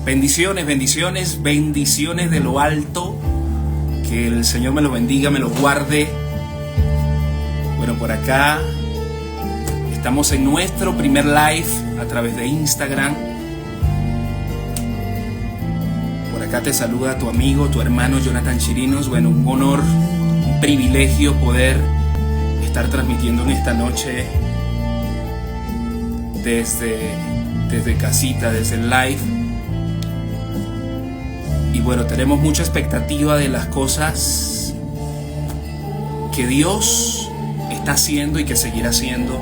Bendiciones, bendiciones, bendiciones de lo alto. Que el Señor me lo bendiga, me lo guarde. Bueno, por acá estamos en nuestro primer live a través de Instagram. Por acá te saluda tu amigo, tu hermano Jonathan Chirinos. Bueno, un honor, un privilegio poder estar transmitiendo en esta noche desde casita, desde el live. Y bueno, tenemos mucha expectativa de las cosas que Dios está haciendo y que seguirá haciendo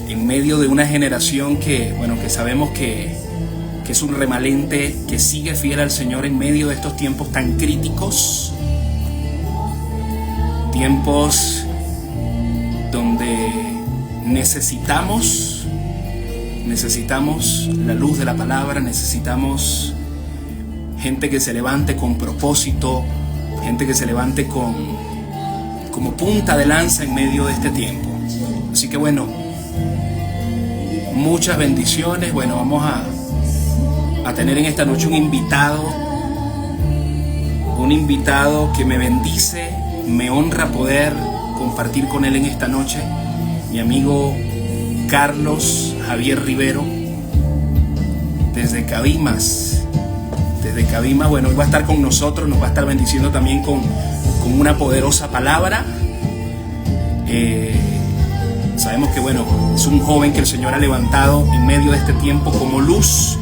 en medio de una generación que sabemos que es un remanente que sigue fiel al Señor en medio de estos tiempos tan críticos, tiempos donde necesitamos la luz de la palabra, necesitamos gente que se levante con propósito, gente que se levante como punta de lanza en medio de este tiempo. Así que bueno, muchas bendiciones. Bueno, vamos a tener en esta noche un invitado que me bendice, me honra poder compartir con él en esta noche, mi amigo Carlos Javier Rivero, desde Cabimas. Bueno, él va a estar con nosotros, nos va a estar bendiciendo también con una poderosa palabra. Sabemos que bueno, es un joven que el Señor ha levantado en medio de este tiempo como luz,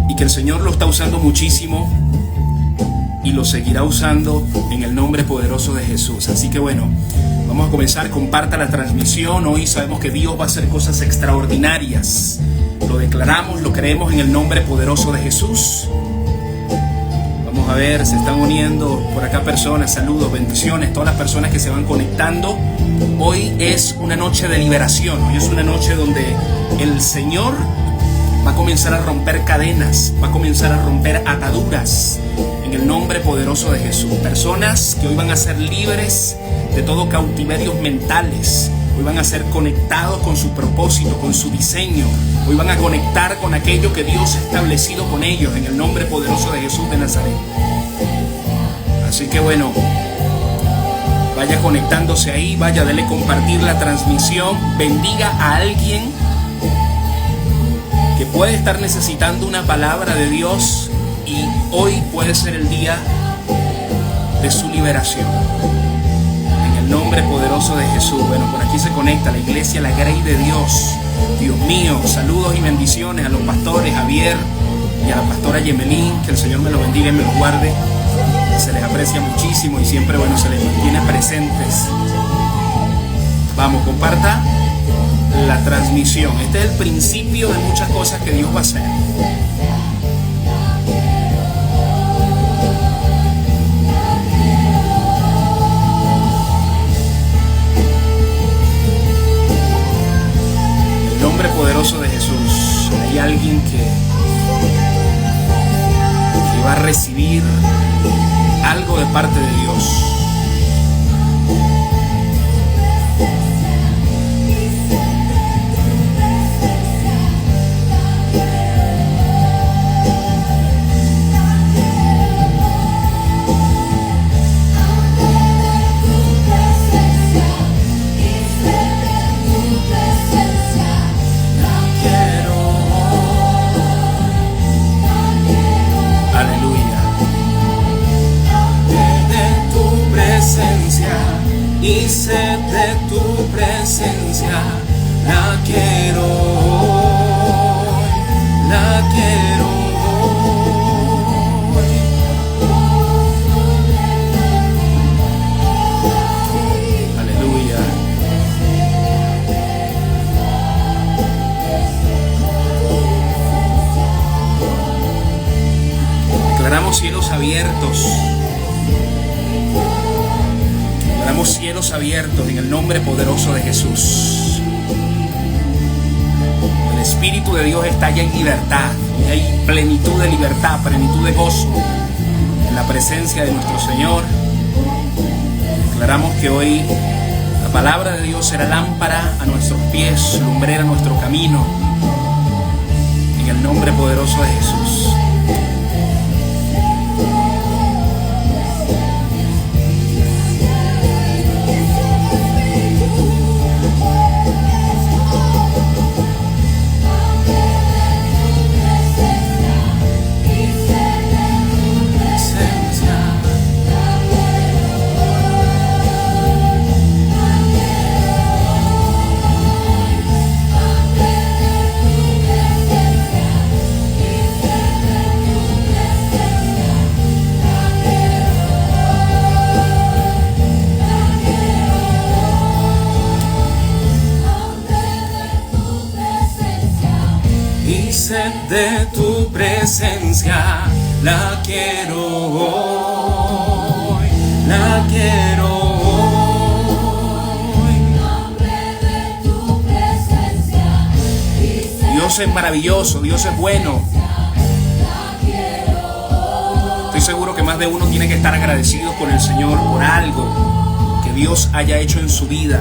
y que el Señor lo está usando muchísimo y lo seguirá usando en el nombre poderoso de Jesús. Así que bueno, vamos a comenzar. Comparta la transmisión. Hoy sabemos que Dios va a hacer cosas extraordinarias. Lo declaramos, lo creemos en el nombre poderoso de Jesús. Vamos a ver, se están uniendo por acá personas. Saludos, bendiciones, todas las personas que se van conectando. Hoy es una noche de liberación. Hoy es una noche donde el Señor va a comenzar a romper cadenas, va a comenzar a romper ataduras en el nombre poderoso de Jesús. Personas que hoy van a ser libres de todo cautiverios mentales. Hoy van a ser conectados con su propósito, con su diseño. Hoy van a conectar con aquello que Dios ha establecido con ellos en el nombre poderoso de Jesús de Nazaret. Así que bueno, vaya conectándose ahí, vaya, dele compartir la transmisión, bendiga a alguien que puede estar necesitando una palabra de Dios y hoy puede ser el día de su liberación. En el nombre poderoso de Jesús. Bueno, por aquí se conecta la iglesia La Grey de Dios. Dios mío, saludos y bendiciones a los pastores Javier y a la pastora Yemelín. Que el Señor me los bendiga y me los guarde. Se les aprecia muchísimo y siempre, bueno, se les mantiene presentes. Vamos, comparta la transmisión. Este es el principio de muchas cosas que Dios va a hacer. En el nombre poderoso de Jesús, hay alguien que va a recibir algo de parte de Dios. Y sed de tu presencia, la quiero hoy, la quiero hoy. Aleluya. Declaramos cielos abiertos. Cielos abiertos en el nombre poderoso de Jesús. El Espíritu de Dios está allá en libertad. Y hay plenitud de libertad, plenitud de gozo en la presencia de nuestro Señor. Declaramos que hoy la palabra de Dios será lámpara a nuestros pies, lumbrera a nuestro camino. En el nombre poderoso de Jesús. sed de tu presencia, la quiero hoy, la quiero hoy. Dios es maravilloso, Dios es bueno. Estoy seguro que más de uno tiene que estar agradecido con el Señor por algo que Dios haya hecho en su vida.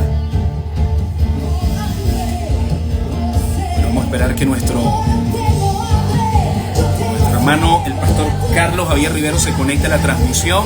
Pero vamos a esperar que nuestro hermano, el pastor Carlos Javier Rivero, se conecte a la transmisión.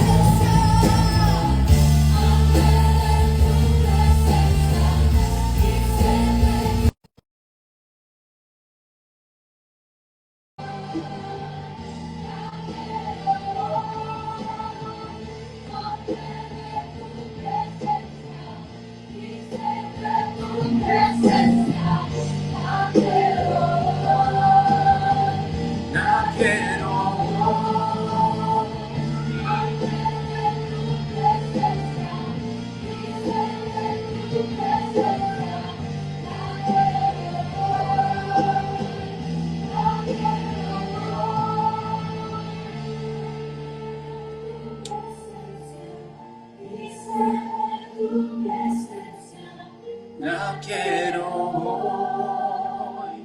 La quiero hoy,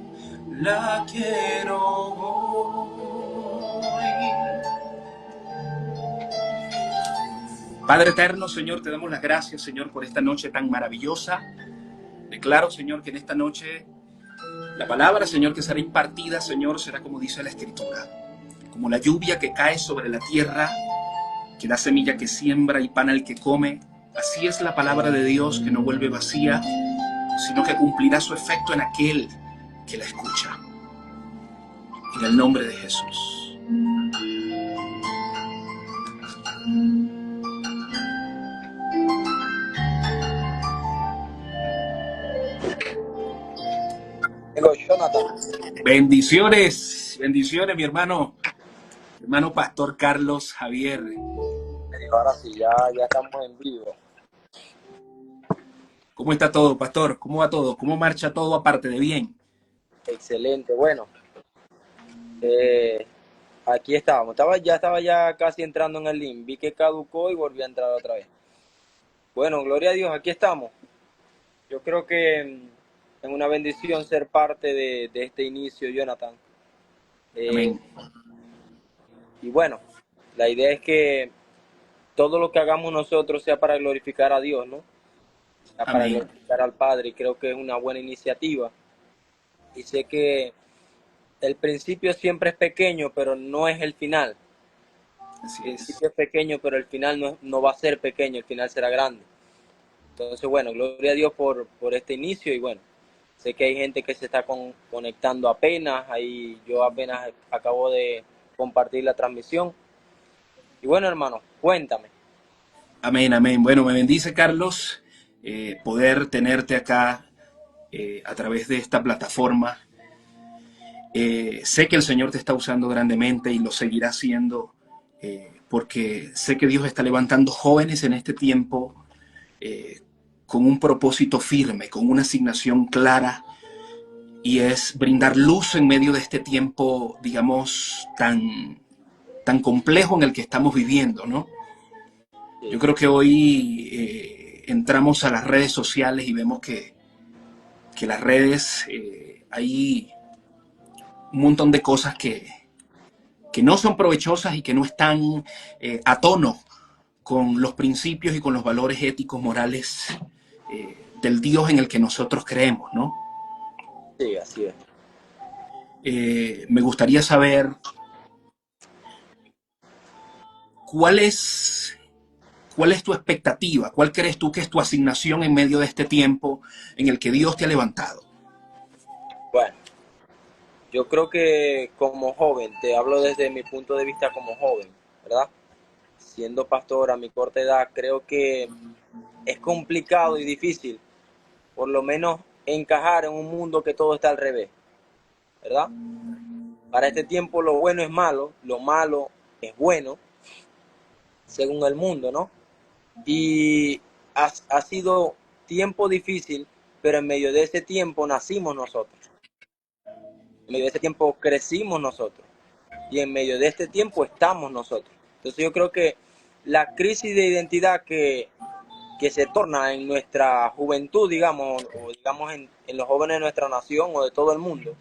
la quiero hoy. Padre eterno, Señor, te damos las gracias, Señor, por esta noche tan maravillosa. Declaro, Señor, que en esta noche la palabra, Señor, que será impartida, Señor, será como dice la Escritura, como la lluvia que cae sobre la tierra, que da semilla que siembra y pan al que come. Así es la palabra de Dios, que no vuelve vacía, sino que cumplirá su efecto en aquel que la escucha. En el nombre de Jesús. Jonathan. Bendiciones, bendiciones, mi hermano pastor Carlos Javier. Ahora sí, ya estamos en vivo. ¿Cómo está todo, pastor? ¿Cómo va todo? ¿Cómo marcha todo aparte de bien? Excelente, bueno. Aquí estábamos. Estaba ya casi entrando en el link. Vi que caducó y volví a entrar otra vez. Bueno, gloria a Dios, aquí estamos. Yo creo que es una bendición ser parte de este inicio, Jonathan. Amén. Y bueno, la idea es que todo lo que hagamos nosotros sea para glorificar a Dios, ¿no? Sea para Amén. glorificar al Padre. Y creo que es una buena iniciativa. Y sé que el principio siempre es pequeño, pero no es el final. Así El es. principio es pequeño, pero el final no va a ser pequeño, el final será grande. Entonces, bueno, gloria a Dios por este inicio. Y bueno, sé que hay gente que se está conectando apenas. Ahí yo apenas acabo de compartir la transmisión. Y bueno, hermano, cuéntame. Amén, amén. Bueno, me bendice, Carlos, poder tenerte acá a través de esta plataforma. Sé que el Señor te está usando grandemente y lo seguirá haciendo, porque sé que Dios está levantando jóvenes en este tiempo con un propósito firme, con una asignación clara, y es brindar luz en medio de este tiempo, digamos, tan complejo en el que estamos viviendo, ¿no? Yo creo que hoy entramos a las redes sociales y vemos que las redes, hay un montón de cosas que no son provechosas y que no están a tono con los principios y con los valores éticos, morales del Dios en el que nosotros creemos, ¿no? Sí, así es. Me gustaría saber cuál es tu expectativa, cuál crees tú que es tu asignación en medio de este tiempo en el que Dios te ha levantado. Bueno, yo creo que como joven, te hablo desde mi punto de vista como joven, ¿verdad? Siendo pastor a mi corta edad, creo que es complicado y difícil, por lo menos, encajar en un mundo que todo está al revés, ¿verdad? Para este tiempo lo bueno es malo, lo malo es bueno, según el mundo, ¿no? Y ha sido tiempo difícil, pero en medio de ese tiempo nacimos nosotros. En medio de este tiempo crecimos nosotros. Y en medio de este tiempo estamos nosotros. Entonces yo creo que la crisis de identidad que se torna en nuestra juventud, digamos, o digamos en los jóvenes de nuestra nación o de todo el mundo,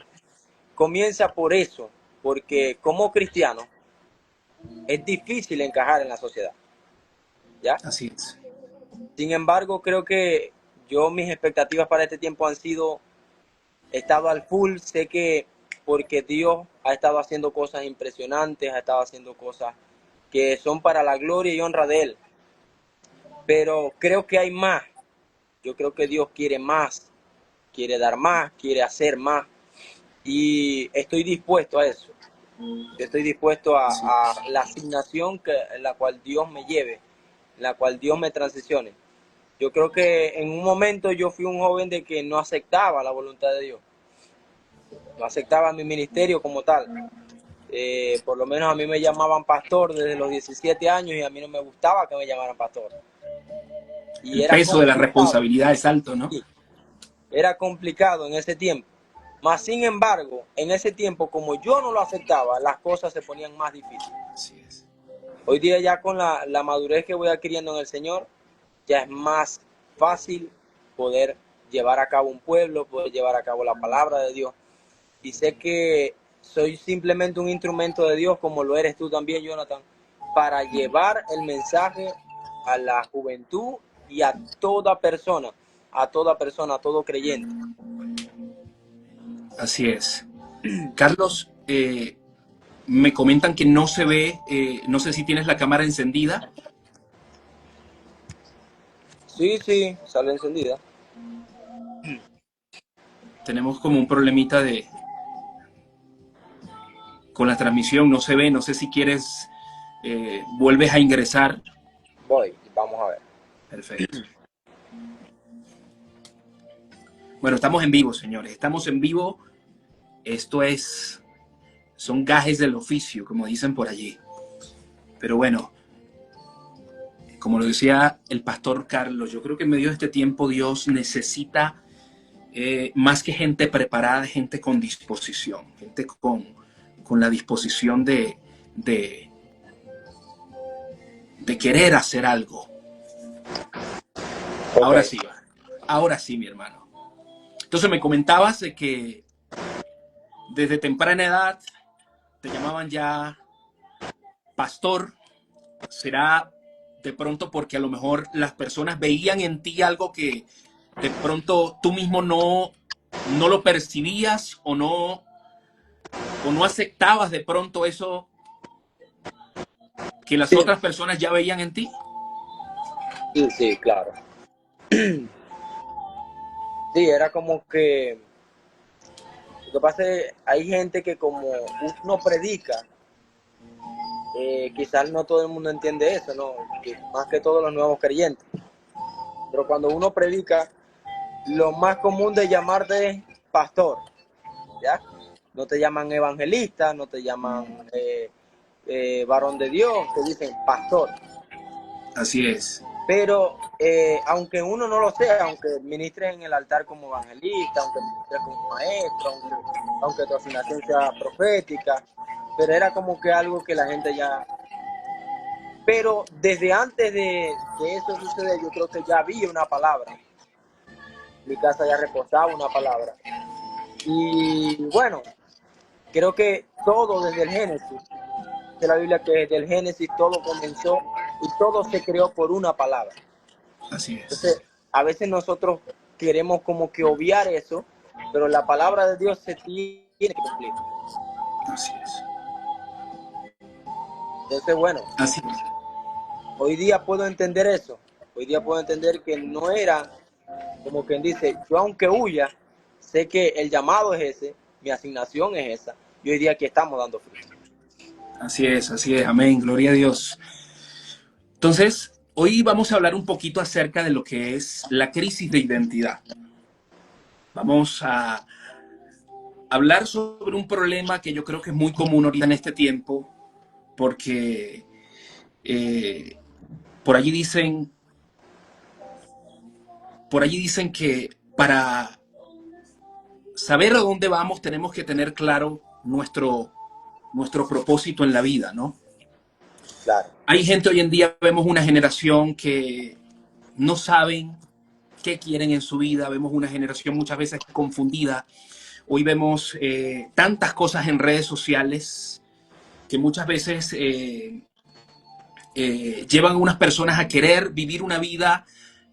comienza por eso, porque como cristiano es difícil encajar en la sociedad, ¿ya? Así es. Sin embargo, creo que mis expectativas para este tiempo han sido, he estado al full, sé que porque Dios ha estado haciendo cosas impresionantes, ha estado haciendo cosas que son para la gloria y honra de Él, pero creo que hay más, yo creo que Dios quiere más, quiere dar más, quiere hacer más, y estoy dispuesto a eso. Estoy dispuesto Sí. a la asignación en la cual Dios me lleve, en la cual Dios me transicione. Yo creo que en un momento yo fui un joven de que no aceptaba la voluntad de Dios, no aceptaba mi ministerio como tal. Por lo menos a mí me llamaban pastor desde los 17 años y a mí no me gustaba que me llamaran pastor. Y El era peso de la complicado, responsabilidad es alto, ¿no? sí, era complicado en ese tiempo. Mas, sin embargo, en ese tiempo, como yo no lo aceptaba, las cosas se ponían más difíciles. Así es. Hoy día ya con la madurez que voy adquiriendo en el Señor, ya es más fácil poder llevar a cabo un pueblo, poder llevar a cabo la palabra de Dios. Y sé que soy simplemente un instrumento de Dios, como lo eres tú también, Jonathan, para llevar el mensaje a la juventud y a toda persona, a toda persona, a todo creyente. Así es. Carlos, me comentan que no se ve, no sé si tienes la cámara encendida. Sí, sí, sale encendida. Tenemos como un problemita con la transmisión, no se ve, no sé si quieres, vuelves a ingresar. Voy, vamos a ver. Perfecto. Bueno, estamos en vivo, señores, estamos en vivo. Esto es, son gajes del oficio, como dicen por allí. Pero bueno, como lo decía el pastor Carlos, yo creo que en medio de este tiempo Dios necesita más que gente preparada, gente con disposición, gente con la disposición de, de querer hacer algo. Ok. Ahora sí, va. Ahora sí, mi hermano. Entonces me comentabas de que desde temprana edad te llamaban ya pastor. ¿Será de pronto porque a lo mejor las personas veían en ti algo que de pronto tú mismo no lo percibías o no aceptabas de pronto eso que las Sí, otras personas ya veían en ti? sí, sí, claro. Sí, era como que, lo que pasa es, hay gente que como uno predica, quizás no todo el mundo entiende eso, ¿no? Más que todos los nuevos creyentes. Pero cuando uno predica, lo más común de llamarte es pastor, ¿ya? No te llaman evangelista, no te llaman varón de Dios, te dicen pastor. Así es. Pero aunque uno no lo sea, aunque ministres en el altar como evangelista, aunque ministres como maestro, aunque tu asignación sea profética, pero era como que algo que la gente ya... Pero desde antes de eso suceder, yo creo que ya había una palabra. Mi casa ya reposaba una palabra. Y bueno, creo que todo desde el Génesis, de la Biblia que desde el Génesis todo comenzó y todo se creó por una palabra. Así es. Entonces, a veces nosotros queremos como que obviar eso, pero la palabra de Dios se tiene que cumplir. Así es. Entonces, bueno, Así es. hoy día puedo entender eso. Hoy día puedo entender que no era como quien dice, yo aunque huya, sé que el llamado es ese, mi asignación es esa, y hoy día aquí estamos dando fruto. Así es, así es. Amén. Gloria a Dios. Entonces, hoy vamos a hablar un poquito acerca de lo que es la crisis de identidad. Vamos a hablar sobre un problema que yo creo que es muy común ahorita en este tiempo, porque eh, por allí dicen, por allí dicen que para saber a dónde vamos, tenemos que tener claro nuestro propósito en la vida, ¿no? Claro. Hay gente hoy en día, vemos una generación que no saben qué quieren en su vida, vemos una generación muchas veces confundida. Hoy vemos tantas cosas en redes sociales que muchas veces llevan a unas personas a querer vivir una vida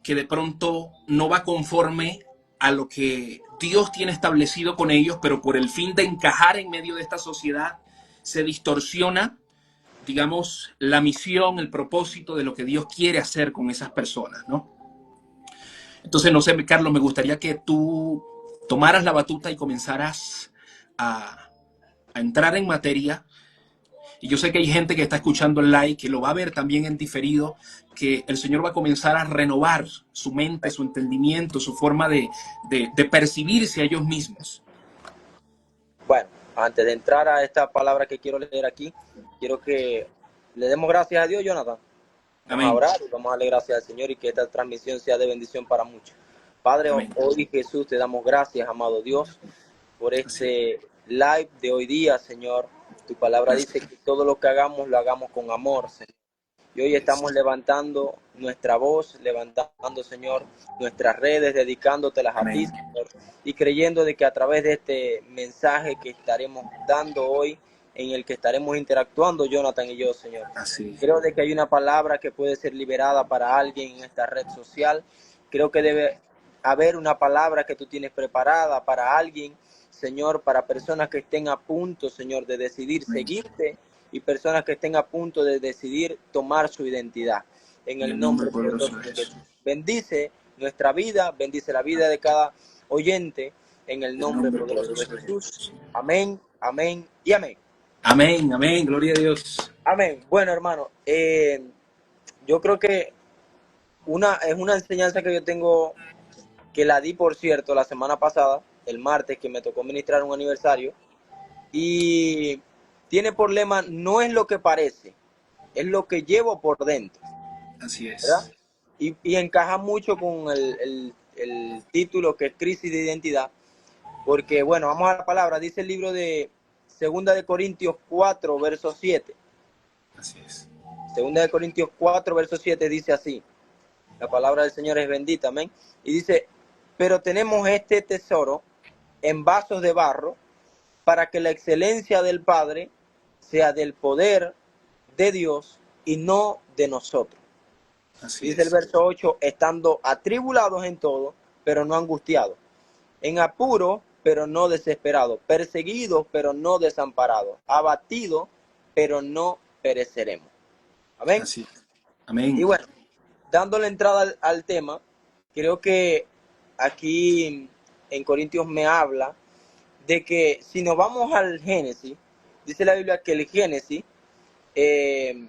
que de pronto no va conforme a lo que Dios tiene establecido con ellos, pero por el fin de encajar en medio de esta sociedad se distorsiona, digamos, la misión, el propósito de lo que Dios quiere hacer con esas personas, ¿no? Entonces, no sé, Carlos, me gustaría que tú tomaras la batuta y comenzaras a entrar en materia. Y yo sé que hay gente que está escuchando el live, que lo va a ver también en diferido, que el Señor va a comenzar a renovar su mente, su entendimiento, su forma de percibirse a ellos mismos. Bueno, antes de entrar a esta palabra que quiero leer aquí, quiero que le demos gracias a Dios, Jonathan. Vamos a Amén. orar y vamos a darle gracias al Señor y que esta transmisión sea de bendición para muchos. Padre, Amén. hoy Jesús te damos gracias, amado Dios, por este live de hoy día, Señor. Tu palabra dice que todo lo que hagamos, lo hagamos con amor, Señor. Y hoy estamos levantando nuestra voz, levantando, Señor, nuestras redes, dedicándotelas a ti, Señor, y creyendo de que a través de este mensaje que estaremos dando hoy, en el que estaremos interactuando, Jonathan y yo, Señor. Así. Creo de que hay una palabra que puede ser liberada para alguien en esta red social. Creo que debe haber una palabra que tú tienes preparada para alguien, Señor, para personas que estén a punto, Señor, de decidir seguirte y personas que estén a punto de decidir tomar su identidad. En el nombre poderoso de Jesús. Bendice nuestra vida, bendice la vida de cada oyente, en el nombre poderoso de Jesús. Amén, amén y amén. Amén, amén, gloria a Dios. Amén. Bueno, hermano, yo creo que es una enseñanza que yo tengo, que la di, por cierto, la semana pasada, el martes, que me tocó ministrar un aniversario, y tiene por lema, no es lo que parece, es lo que llevo por dentro. Así es. ¿Verdad? Y encaja mucho con el título, que es Crisis de Identidad, porque, bueno, vamos a la palabra, dice el libro de 2 Corintios 4, verso 7. Así es. 2 Corintios 4, verso 7 dice así, la palabra del Señor es bendita, amén, y dice, pero tenemos este tesoro en vasos de barro, para que la excelencia del Padre sea del poder de Dios y no de nosotros. Así Dice el verso 8, estando atribulados en todo, pero no angustiados, en apuro, pero no desesperados, perseguidos, pero no desamparados, abatidos, pero no pereceremos. Amén. Así. Amén. Y bueno, dándole entrada al tema, creo que aquí en Corintios me habla de que si nos vamos al Génesis, dice la Biblia que el Génesis, el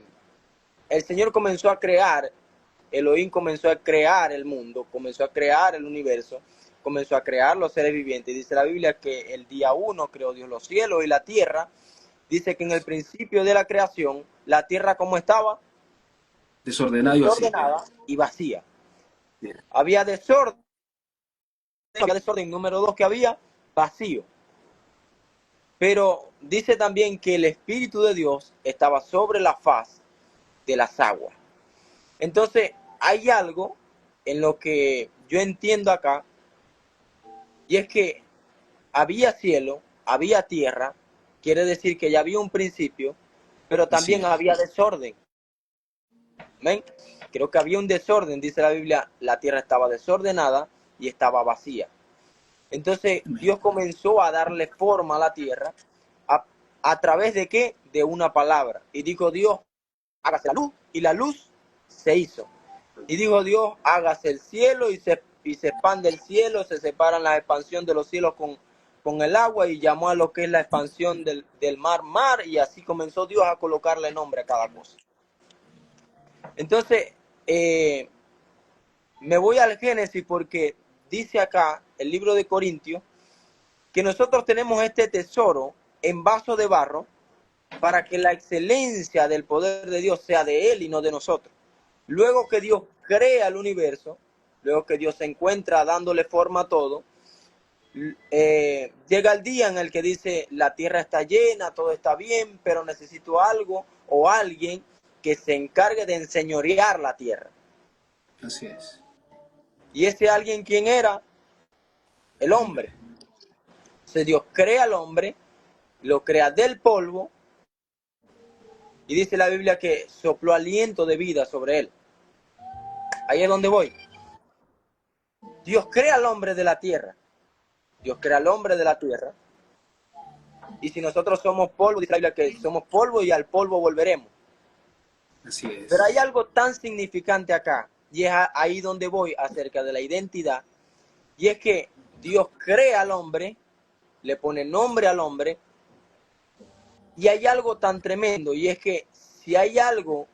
Señor comenzó a crear, Elohim comenzó a crear el mundo, comenzó a crear el universo, comenzó a crear los seres vivientes. Dice la Biblia que el día 1 creó Dios los cielos y la tierra. Dice que en el principio de la creación, la tierra, ¿cómo estaba? Desordenada y vacía. Bien. Había desorden, número 2, que había vacío. Pero dice también que el Espíritu de Dios estaba sobre la faz de las aguas. Entonces, hay algo en lo que yo entiendo acá, y es que había cielo, había tierra, quiere decir que ya había un principio, pero también había desorden. ¿Ven? Creo que había un desorden, dice la Biblia, la tierra estaba desordenada y estaba vacía. Entonces Dios comenzó a darle forma a la tierra a través de ¿qué? De una palabra. Y dijo Dios, hágase la luz, y la luz se hizo. Y dijo Dios, hágase el cielo, y se expande el cielo, se separan la expansión de los cielos con el agua, y llamó a lo que es la expansión del mar, y así comenzó Dios a colocarle nombre a cada cosa. Entonces, me voy al Génesis porque dice acá, el libro de Corintios, que nosotros tenemos este tesoro en vaso de barro para que la excelencia del poder de Dios sea de Él y no de nosotros. Luego que Dios crea el universo, luego que Dios se encuentra dándole forma a todo, llega el día en el que dice, la tierra está llena, todo está bien, pero necesito algo o alguien que se encargue de enseñorear la tierra. Así es. Y ese alguien, ¿quién era? El hombre. Entonces Dios crea al hombre, lo crea del polvo, y dice la Biblia que sopló aliento de vida sobre él. Ahí es donde voy. Dios crea al hombre de la tierra. Dios crea al hombre de la tierra. Y si nosotros somos polvo, dice la Biblia que somos polvo y al polvo volveremos. Así Pero hay es. algo tan significante acá, y es ahí donde voy acerca de la identidad, y es que Dios crea al hombre, le pone nombre al hombre, y hay algo tan tremendo, y es que si hay algo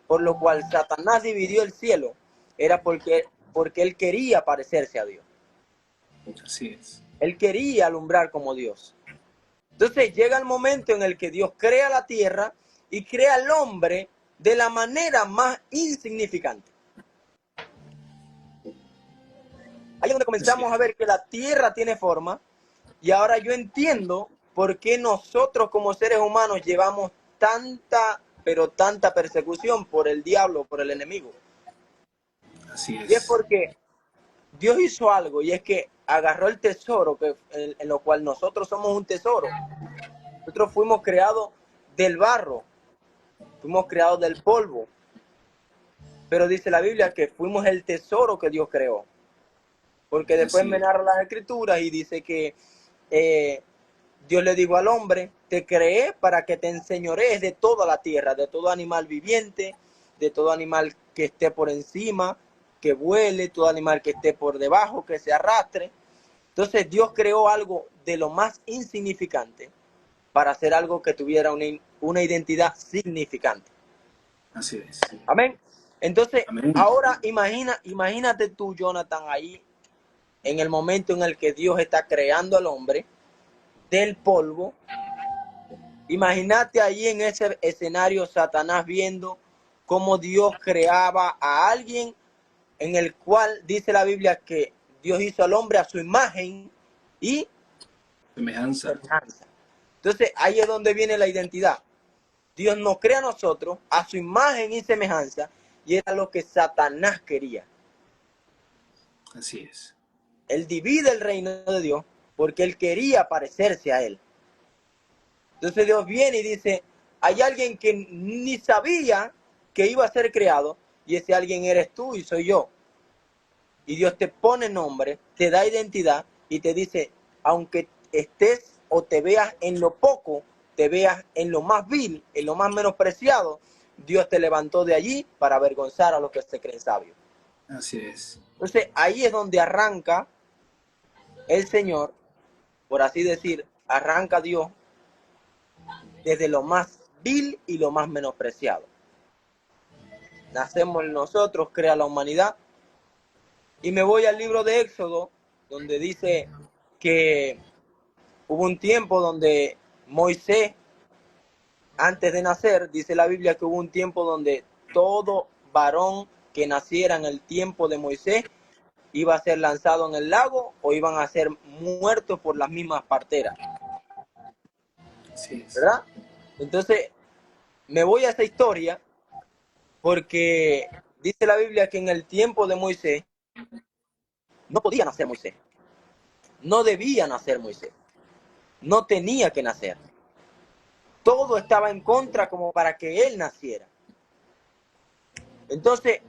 por lo cual Satanás dividió el cielo, era porque él quería parecerse a Dios. Así es. Él quería alumbrar como Dios. Entonces llega el momento en el que Dios crea la tierra y crea al hombre de la manera más insignificante. Ahí es donde Así comenzamos a es. ver que la tierra tiene forma, y ahora yo entiendo por qué nosotros como seres humanos llevamos tanta, pero tanta persecución por el diablo, por el enemigo. Así Y es es. porque Dios hizo algo, y es que agarró el tesoro, en lo cual nosotros somos un tesoro. Nosotros fuimos creados del barro, fuimos creados del polvo, pero dice la Biblia que fuimos el tesoro que Dios creó. Porque después Así me es. narra las escrituras y dice que Dios le dijo al hombre, te creé para que te enseñorees de toda la tierra, de todo animal viviente, de todo animal que esté por encima, que vuele, todo animal que esté por debajo, que se arrastre. Entonces Dios creó algo de lo más insignificante para hacer algo que tuviera una identidad significante. Así es. Amén. Entonces, Amén. ahora imagínate tú, Jonathan, ahí en el momento en el que Dios está creando al hombre del polvo. Imagínate ahí en ese escenario Satanás viendo cómo Dios creaba a alguien en el cual dice la Biblia que Dios hizo al hombre a su imagen y Semejanza. semejanza. Entonces ahí es donde viene la identidad. Dios nos crea a nosotros a su imagen y semejanza, y era lo que Satanás quería. Así es. Él divide el reino de Dios porque él quería parecerse a él. Entonces Dios viene y dice, hay alguien que ni sabía que iba a ser creado, y ese alguien eres tú y soy yo. Y Dios te pone nombre, te da identidad y te dice, aunque estés o te veas en lo poco, te veas en lo más vil, en lo más menospreciado, Dios te levantó de allí para avergonzar a los que se creen sabios. Así es. Entonces ahí es donde arranca el Señor, por así decir, arranca Dios desde lo más vil y lo más menospreciado. Nacemos nosotros, crea la humanidad. Y me voy al libro de Éxodo, donde dice que hubo un tiempo donde Moisés, antes de nacer, dice la Biblia que hubo un tiempo donde todo varón que naciera en el tiempo de Moisés iba a ser lanzado en el lago o iban a ser muertos por las mismas parteras, Así es. ¿verdad? Entonces, me voy a esa historia porque dice la Biblia que en el tiempo de Moisés no podía nacer Moisés, no debía nacer Moisés, no tenía que nacer. Todo estaba en contra como para que él naciera. Entonces,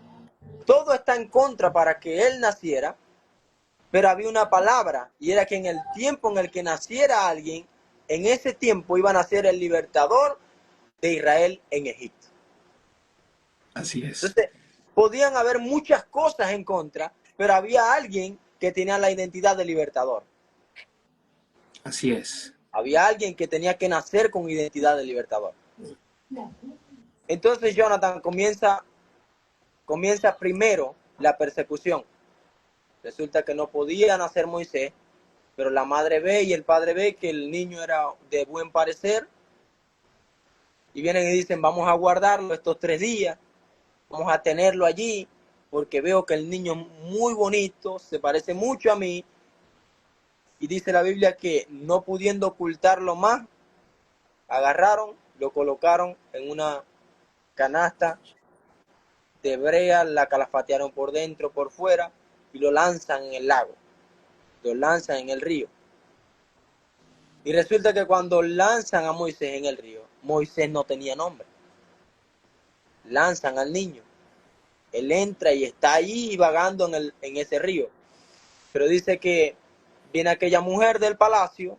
todo está en contra para que él naciera, pero había una palabra, y era que en el tiempo en el que naciera alguien, en ese tiempo iba a nacer el libertador de Israel en Egipto. Así es. Entonces, podían haber muchas cosas en contra, pero había alguien que tenía la identidad de libertador. Así es. Había alguien que tenía que nacer con identidad de libertador. Entonces, Jonathan, comienza primero la persecución. Resulta que no podía nacer Moisés, pero la madre ve y el padre ve que el niño era de buen parecer, y vienen y dicen, vamos a guardarlo estos 3 días, vamos a tenerlo allí, porque veo que el niño es muy bonito, se parece mucho a mí, Y dice la Biblia que no pudiendo ocultarlo más, agarraron, lo colocaron en una canasta de brea, la calafatearon por dentro, por fuera, y lo lanzan en el lago, lo lanzan en el río. Y resulta que cuando lanzan a Moisés en el río, Moisés no tenía nombre. Lanzan al niño. Él entra y está ahí vagando en ese río. Pero dice que viene aquella mujer del palacio,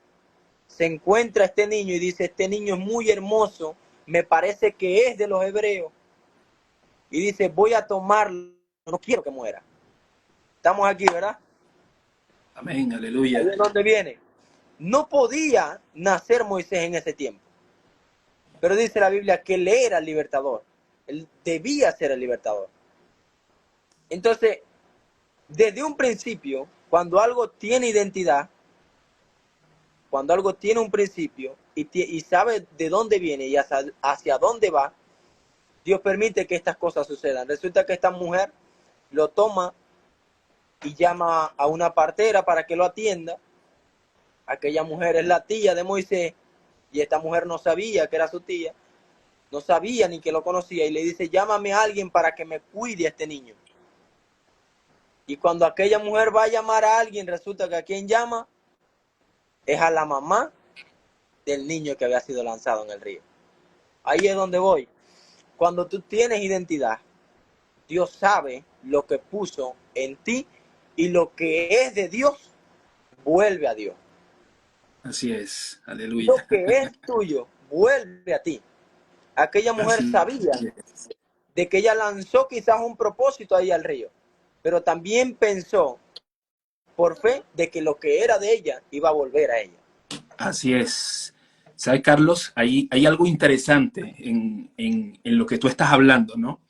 se encuentra este niño y dice, este niño es muy hermoso, me parece que es de los hebreos. Y dice, voy a tomarlo, no quiero que muera. Estamos aquí, ¿verdad? Amén, Ahí aleluya. es donde viene. No podía nacer Moisés en ese tiempo. Pero dice la Biblia que él era el libertador. Él debía ser el libertador. Entonces, desde un principio, cuando algo tiene identidad, cuando algo tiene un principio y sabe de dónde viene y hacia dónde va, Dios permite que estas cosas sucedan. Resulta que esta mujer lo toma y llama a una partera para que lo atienda. Aquella mujer es la tía de Moisés y esta mujer no sabía que era su tía, no sabía ni que lo conocía y le dice, llámame a alguien para que me cuide a este niño. Y cuando aquella mujer va a llamar a alguien, resulta que a quien llama es a la mamá del niño que había sido lanzado en el río. Ahí es donde voy. Cuando tú tienes identidad, Dios sabe lo que puso en ti y lo que es de Dios vuelve a Dios. Así es, Lo aleluya. que es tuyo vuelve a ti. Aquella mujer Así sabía es. de que ella lanzó quizás un propósito ahí al río, pero también pensó por fe de que lo que era de ella iba a volver a ella. Así es. ¿Sabes, Carlos? Hay algo interesante en lo que tú estás hablando, ¿no?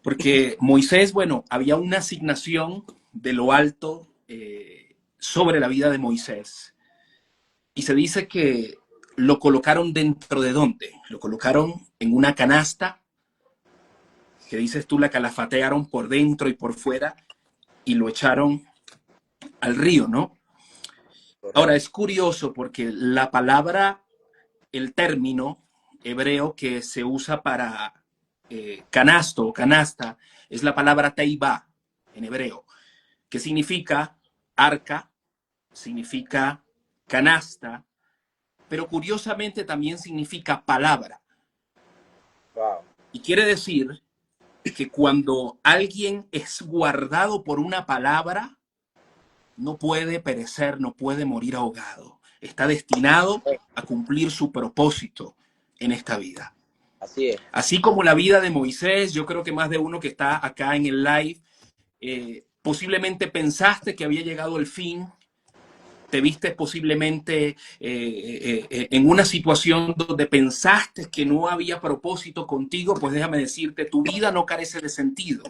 Porque Moisés, bueno, había una asignación de lo alto sobre la vida de Moisés. Y se dice que lo colocaron dentro de dónde? Lo colocaron en una canasta, que dices tú, la calafatearon por dentro y por fuera y lo echaron al río, ¿no? Ahora, Correcto. es curioso porque la palabra, el término hebreo que se usa para canasto o canasta es la palabra teiba en hebreo, que significa arca, significa canasta, pero curiosamente también significa palabra. Wow. Y quiere decir que cuando alguien es guardado por una palabra, no puede perecer, no puede morir ahogado. Está destinado a cumplir su propósito en esta vida. Así es. Así como la vida de Moisés, yo creo que más de uno que está acá en el live, posiblemente pensaste que había llegado el fin, te viste posiblemente en una situación donde pensaste que no había propósito contigo, pues déjame decirte, tu vida no carece de sentido.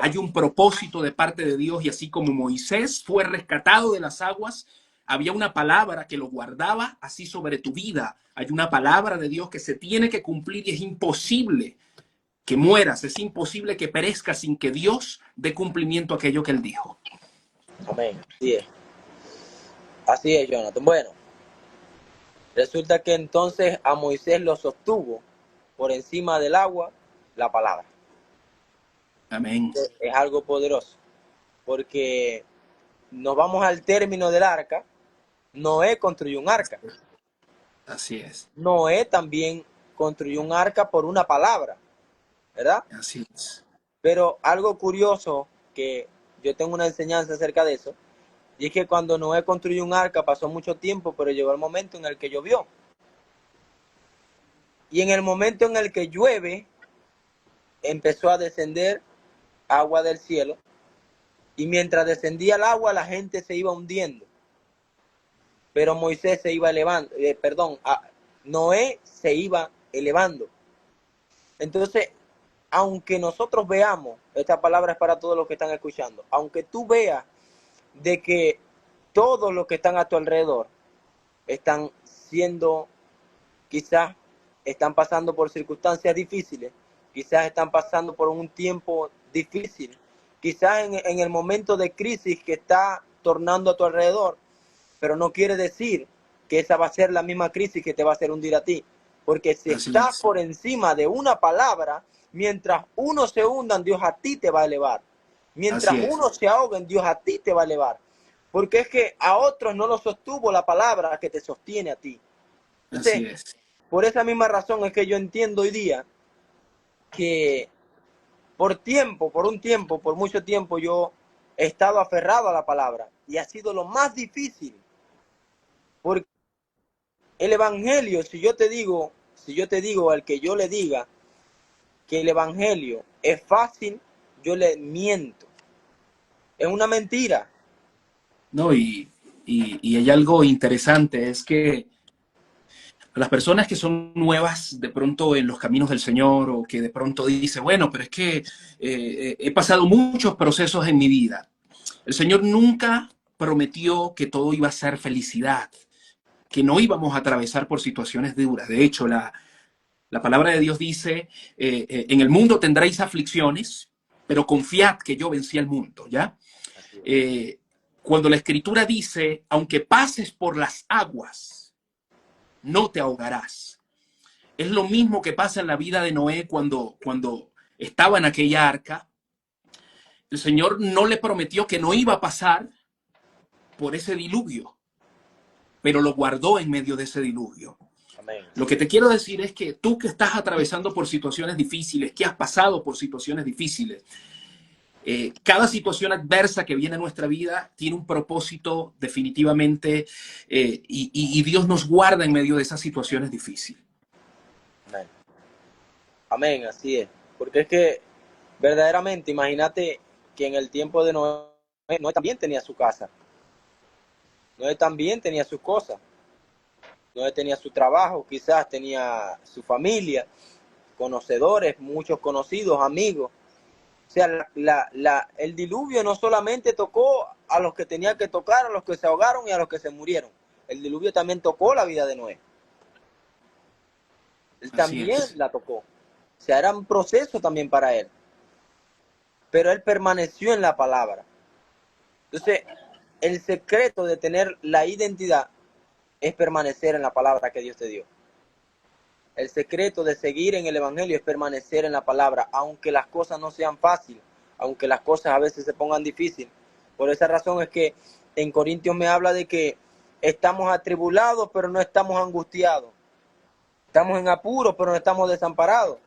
Hay un propósito de parte de Dios y así como Moisés fue rescatado de las aguas, había una palabra que lo guardaba así sobre tu vida. Hay una palabra de Dios que se tiene que cumplir y es imposible que mueras, es imposible que perezcas sin que Dios dé cumplimiento a aquello que Él dijo. Amén. Así es. Así es, Jonathan. Bueno, resulta que entonces a Moisés lo sostuvo por encima del agua la palabra. Amén. Es algo poderoso, porque nos vamos al término del arca. Noé construyó un arca. Así es. Noé también construyó un arca por una palabra, ¿verdad? Así es. Pero algo curioso, que yo tengo una enseñanza acerca de eso, y es que cuando Noé construyó un arca pasó mucho tiempo, pero llegó el momento en el que llovió. Y en el momento en el que llueve, empezó a descender agua del cielo, y mientras descendía el agua, la gente se iba hundiendo. Pero Moisés se iba elevando, Noé se iba elevando. Entonces, aunque nosotros veamos, esta palabra es para todos los que están escuchando, aunque tú veas de que todos los que están a tu alrededor están siendo, quizás están pasando por circunstancias difíciles, quizás están pasando por un tiempo difícil, quizás en el momento de crisis que está tornando a tu alrededor, pero no quiere decir que esa va a ser la misma crisis que te va a hacer hundir a ti. Porque si Así estás es. por encima de una palabra, mientras uno se hunda, Dios a ti te va a elevar. Mientras Así es. uno se ahoga, Dios a ti te va a elevar. Porque es que a otros no lo sostuvo la palabra que te sostiene a ti. Así Entonces, es. por esa misma razón es que yo entiendo hoy día que por mucho tiempo yo he estado aferrado a la palabra y ha sido lo más difícil. Porque el evangelio, si yo te digo al que yo le diga que el evangelio es fácil, yo le miento. Es una mentira. No, y hay algo interesante, es que las personas que son nuevas de pronto en los caminos del Señor o que de pronto dice, bueno, pero es que he pasado muchos procesos en mi vida. El Señor nunca prometió que todo iba a ser felicidad, que no íbamos a atravesar por situaciones duras. De hecho, la palabra de Dios dice, en el mundo tendréis aflicciones, pero confiad que yo vencí al mundo, ¿ya? Así es. Eh, Cuando la escritura dice, aunque pases por las aguas, no te ahogarás. Es lo mismo que pasa en la vida de Noé cuando estaba en aquella arca. El Señor no le prometió que no iba a pasar por ese diluvio, pero lo guardó en medio de ese diluvio. Amén. Lo que te quiero decir es que tú que estás atravesando por situaciones difíciles, que has pasado por situaciones difíciles, cada situación adversa que viene a nuestra vida tiene un propósito definitivamente y Dios nos guarda en medio de esas situaciones difíciles. Amén. Amén, así es. Porque es que verdaderamente, imagínate que en el tiempo de Noé, Noé también tenía su casa. Noé también tenía sus cosas. Noé tenía su trabajo, quizás tenía su familia, conocedores, muchos conocidos, amigos. O sea, el diluvio no solamente tocó a los que tenía que tocar, a los que se ahogaron y a los que se murieron. El diluvio también tocó la vida de Noé. Él Así también es. la tocó. O sea, era un proceso también para él. Pero él permaneció en la palabra. Entonces, el secreto de tener la identidad es permanecer en la palabra que Dios te dio. El secreto de seguir en el Evangelio es permanecer en la palabra, aunque las cosas no sean fáciles, aunque las cosas a veces se pongan difíciles. Por esa razón es que en Corintios me habla de que estamos atribulados, pero no estamos angustiados. Estamos en apuros, pero no estamos desamparados.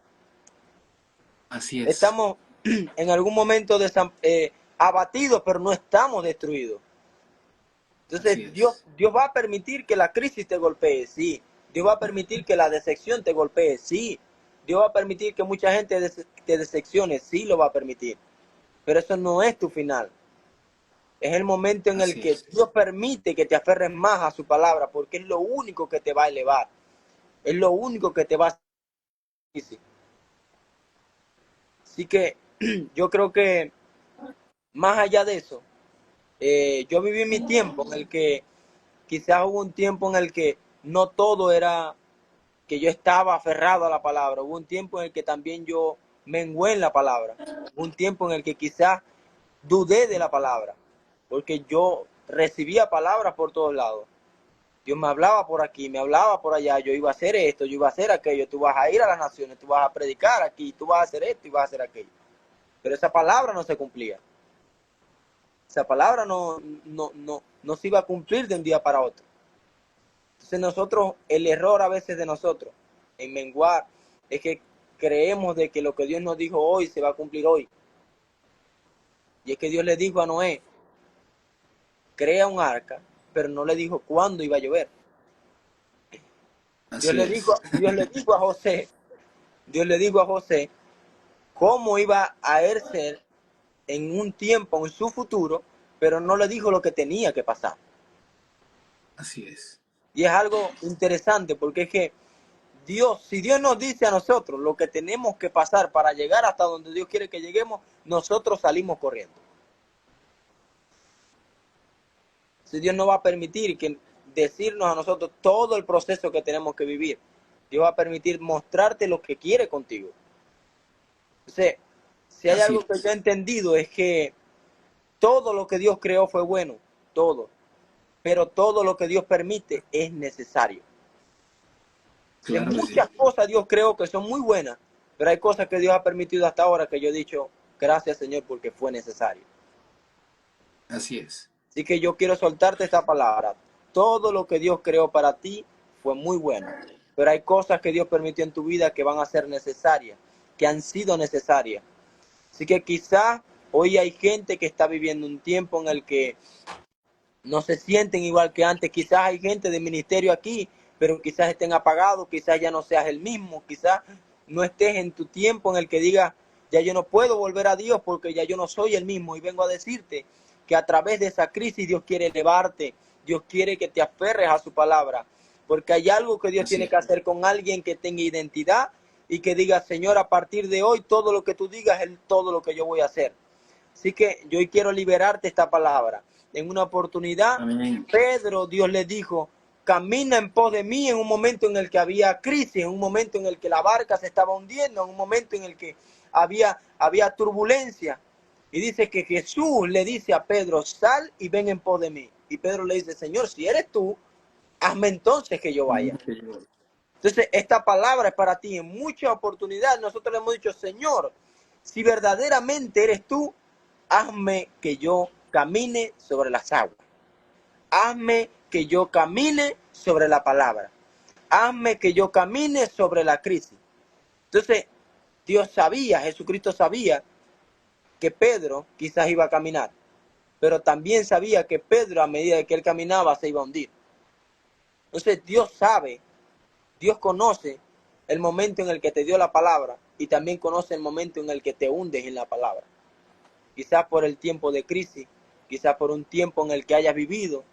Así es. Estamos en algún momento abatidos, pero no estamos destruidos. Así Entonces es. Dios va a permitir que la crisis te golpee, sí. Dios va a permitir que la decepción te golpee, sí. Dios va a permitir que mucha gente te decepcione, sí lo va a permitir. Pero eso no es tu final. Es el momento en el Así que es. Dios permite que te aferres más a su palabra, porque es lo único que te va a elevar. Es lo único que te va a hacer. Así que yo creo que más allá de eso, yo viví mi tiempo en el que quizás hubo un tiempo en el que no todo era que yo estaba aferrado a la palabra. Hubo un tiempo en el que también yo mengué en la palabra. Hubo un tiempo en el que quizás dudé de la palabra, porque yo recibía palabras por todos lados. Dios me hablaba por aquí, me hablaba por allá, yo iba a hacer esto, yo iba a hacer aquello, tú vas a ir a las naciones, tú vas a predicar aquí, tú vas a hacer esto y vas a hacer aquello. Pero esa palabra no se cumplía. Esa palabra no se iba a cumplir de un día para otro. Entonces nosotros, el error a veces de nosotros en menguar es que creemos de que lo que Dios nos dijo hoy se va a cumplir hoy. Y es que Dios le dijo a Noé, crea un arca, pero no le dijo cuándo iba a llover. Así es. Dios le dijo a José cómo iba a él ser en un tiempo, en su futuro, pero no le dijo lo que tenía que pasar. Así es. Y es algo interesante porque es que si Dios nos dice a nosotros lo que tenemos que pasar para llegar hasta donde Dios quiere que lleguemos, nosotros salimos corriendo. Si Dios no va a permitir que decirnos a nosotros todo el proceso que tenemos que vivir. Dios va a permitir mostrarte lo que quiere contigo. Entonces, si hay Así algo que yo he es. entendido es que todo lo que Dios creó fue bueno, todo. pero todo lo que Dios permite es necesario. De Claro que sí. muchas cosas Dios creo que son muy buenas, pero hay cosas que Dios ha permitido hasta ahora que yo he dicho, gracias Señor, porque fue necesario. Así es. Así que yo quiero soltarte esta palabra. Todo lo que Dios creó para ti fue muy bueno, pero hay cosas que Dios permitió en tu vida que van a ser necesarias, que han sido necesarias. Así que quizás hoy hay gente que está viviendo un tiempo en el que no se sienten igual que antes. Quizás hay gente de ministerio aquí, pero quizás estén apagados, quizás ya no seas el mismo, quizás no estés en tu tiempo en el que digas, ya yo no puedo volver a Dios porque ya yo no soy el mismo. Y vengo a decirte que a través de esa crisis Dios quiere elevarte, Dios quiere que te aferres a su palabra, porque hay algo que Dios Así tiene es. que hacer con alguien que tenga identidad y que diga, Señor, a partir de hoy todo lo que tú digas es todo lo que yo voy a hacer. Así que yo hoy quiero liberarte esta palabra. En una oportunidad, Amén. Pedro, Dios le dijo, camina en pos de mí en un momento en el que había crisis, en un momento en el que la barca se estaba hundiendo, en un momento en el que había turbulencia. Y dice que Jesús le dice a Pedro, sal y ven en pos de mí. Y Pedro le dice, Señor, si eres tú, hazme entonces que yo vaya. Entonces, esta palabra es para ti. En muchas oportunidades nosotros le hemos dicho, Señor, si verdaderamente eres tú, hazme que yo camine sobre las aguas. Hazme que yo camine sobre la palabra. Hazme que yo camine sobre la crisis. Entonces, Dios sabía, Jesucristo sabía que Pedro quizás iba a caminar, pero también sabía que Pedro a medida que él caminaba se iba a hundir. Entonces, Dios sabe, Dios conoce el momento en el que te dio la palabra y también conoce el momento en el que te hundes en la palabra. Quizás por el tiempo de crisis, quizás por un tiempo en el que hayas vivido,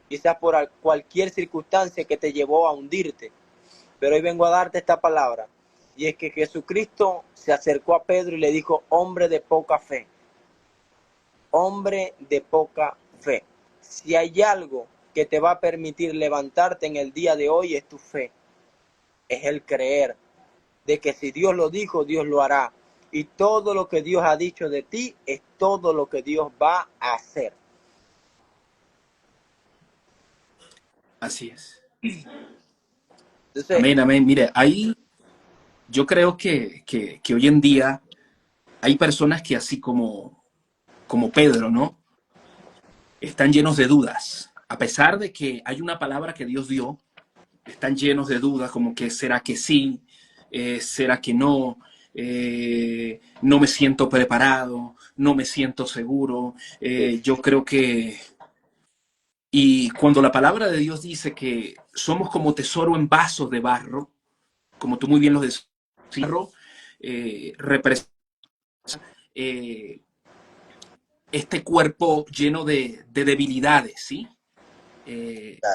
quizás por cualquier circunstancia que te llevó a hundirte. Pero hoy vengo a darte esta palabra, y es que Jesucristo se acercó a Pedro y le dijo, hombre de poca fe, hombre de poca fe. Si hay algo que te va a permitir levantarte en el día de hoy es tu fe, es el creer de que si Dios lo dijo, Dios lo hará. Y todo lo que Dios ha dicho de ti es todo lo que Dios va a hacer. Así es. Entonces, Amén, amén. Mire, ahí yo creo que hoy en día hay personas que así como Pedro, ¿no? Están llenos de dudas. A pesar de que hay una palabra que Dios dio, están llenos de dudas, como que será que sí, será que no, no me siento preparado, no me siento seguro. Yo creo que, y cuando la palabra de Dios dice que somos como tesoro en vasos de barro, como tú muy bien lo decías, barro representa eh, este cuerpo lleno de debilidades, ¿sí?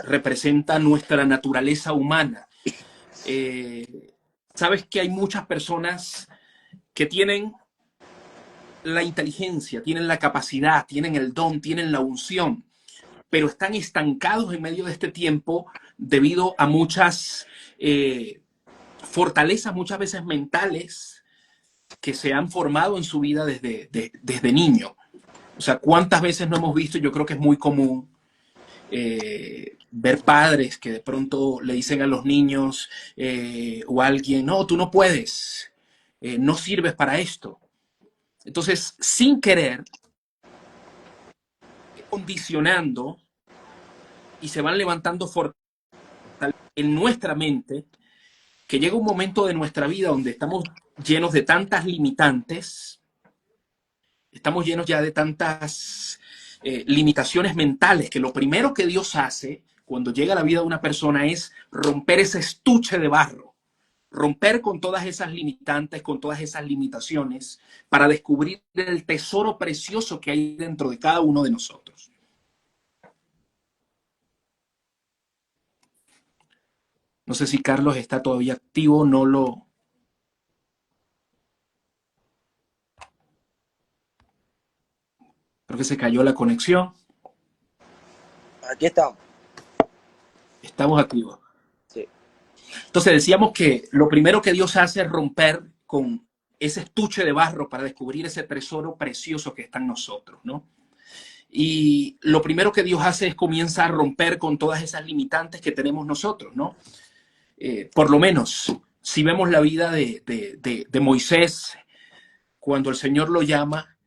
Representa nuestra naturaleza humana. Eh, Sabes que hay muchas personas que tienen la inteligencia, tienen la capacidad, tienen el don, tienen la unción, pero están estancados en medio de este tiempo debido a muchas fortalezas, muchas veces mentales, que se han formado en su vida desde niño. O sea, ¿cuántas veces no hemos visto? Yo creo que es muy común ver padres que de pronto le dicen a los niños o a alguien, no, tú no puedes, no sirves para esto. Entonces, sin querer, condicionando y se van levantando fortalezas en nuestra mente, que llega un momento de nuestra vida donde estamos llenos de tantas limitantes, estamos llenos ya de tantas limitaciones mentales, que lo primero que Dios hace cuando llega a la vida de una persona es romper ese estuche de barro, romper con todas esas limitantes, con todas esas limitaciones, para descubrir el tesoro precioso que hay dentro de cada uno de nosotros. No sé si Carlos está todavía activo, no lo... Creo que se cayó la conexión. aquí estamos. Estamos activos. Sí. Entonces decíamos que lo primero que Dios hace es romper con ese estuche de barro para descubrir ese tesoro precioso que está en nosotros, ¿no? Y lo primero que Dios hace es comienza a romper con todas esas limitantes que tenemos nosotros, ¿no? Por lo menos, si vemos la vida de Moisés, cuando el Señor lo llama,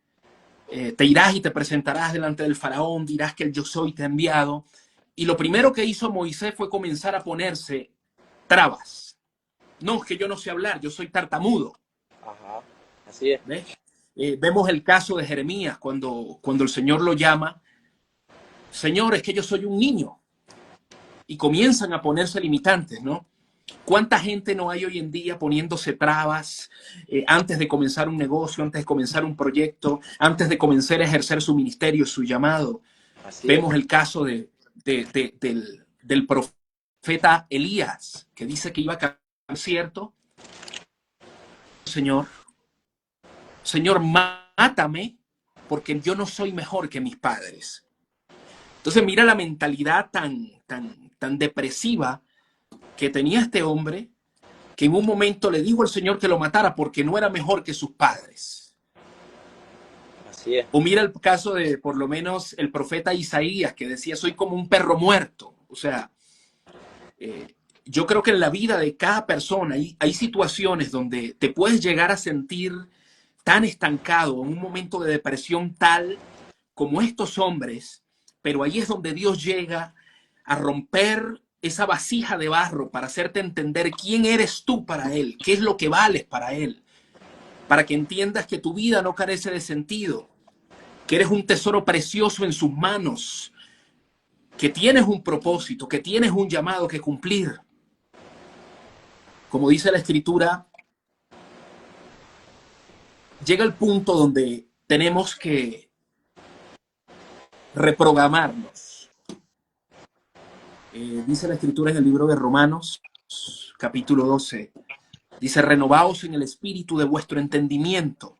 te irás y te presentarás delante del faraón, dirás que el yo soy te ha enviado. Y lo primero que hizo Moisés fue comenzar a ponerse trabas. No, es que yo no sé hablar, yo soy tartamudo. Ajá, así es. ¿Ves? Vemos el caso de Jeremías cuando el Señor lo llama. Señor, es que yo soy un niño. Y comienzan a ponerse limitantes, ¿no? ¿Cuánta gente no hay hoy en día poniéndose trabas antes de comenzar un negocio, antes de comenzar un proyecto, antes de comenzar a ejercer su ministerio, su llamado? Así es. Vemos el caso del profeta Elías, que dice que iba a caer cierto. Señor, mátame porque yo no soy mejor que mis padres. Entonces mira la mentalidad tan depresiva que tenía este hombre, que en un momento le dijo al Señor que lo matara porque no era mejor que sus padres. Así es. O mira el caso de, por lo menos, el profeta Isaías, que decía, soy como un perro muerto. O sea, yo creo que en la vida de cada persona hay situaciones donde te puedes llegar a sentir tan estancado, en un momento de depresión tal como estos hombres, pero ahí es donde Dios llega a romper esa vasija de barro para hacerte entender quién eres tú para Él, qué es lo que vales para Él, para que entiendas que tu vida no carece de sentido, que eres un tesoro precioso en sus manos, que tienes un propósito, que tienes un llamado que cumplir. Como dice la Escritura, llega el punto donde tenemos que reprogramarnos. Dice la Escritura en el libro de Romanos, capítulo 12, dice, renovaos en el espíritu de vuestro entendimiento.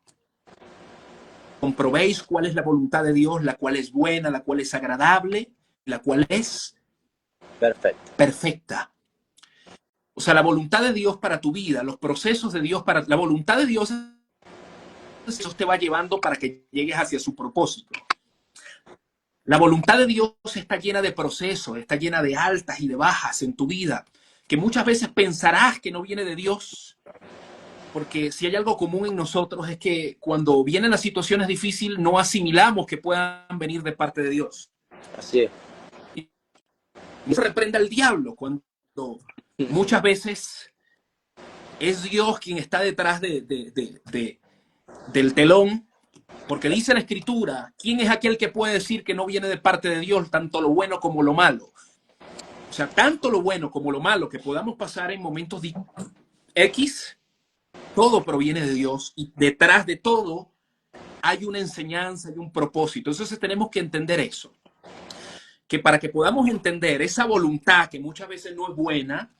Comprobéis cuál es la voluntad de Dios, la cual es buena, la cual es agradable, la cual es perfecta. O sea, la voluntad de Dios para tu vida, los procesos de Dios para... La voluntad de Dios te va llevando para que llegues hacia su propósito. La voluntad de Dios está llena de procesos, está llena de altas y de bajas en tu vida, que muchas veces pensarás que no viene de Dios, porque si hay algo común en nosotros es que cuando vienen las situaciones difíciles no asimilamos que puedan venir de parte de Dios. Así es. Y eso reprende al diablo cuando muchas veces es Dios quien está detrás del telón. Porque dice la Escritura, ¿quién es aquel que puede decir que no viene de parte de Dios tanto lo bueno como lo malo? O sea, tanto lo bueno como lo malo que podamos pasar en momentos X, todo proviene de Dios y detrás de todo hay una enseñanza y un propósito. Entonces tenemos que entender eso. Que para que podamos entender esa voluntad que muchas veces no es buena,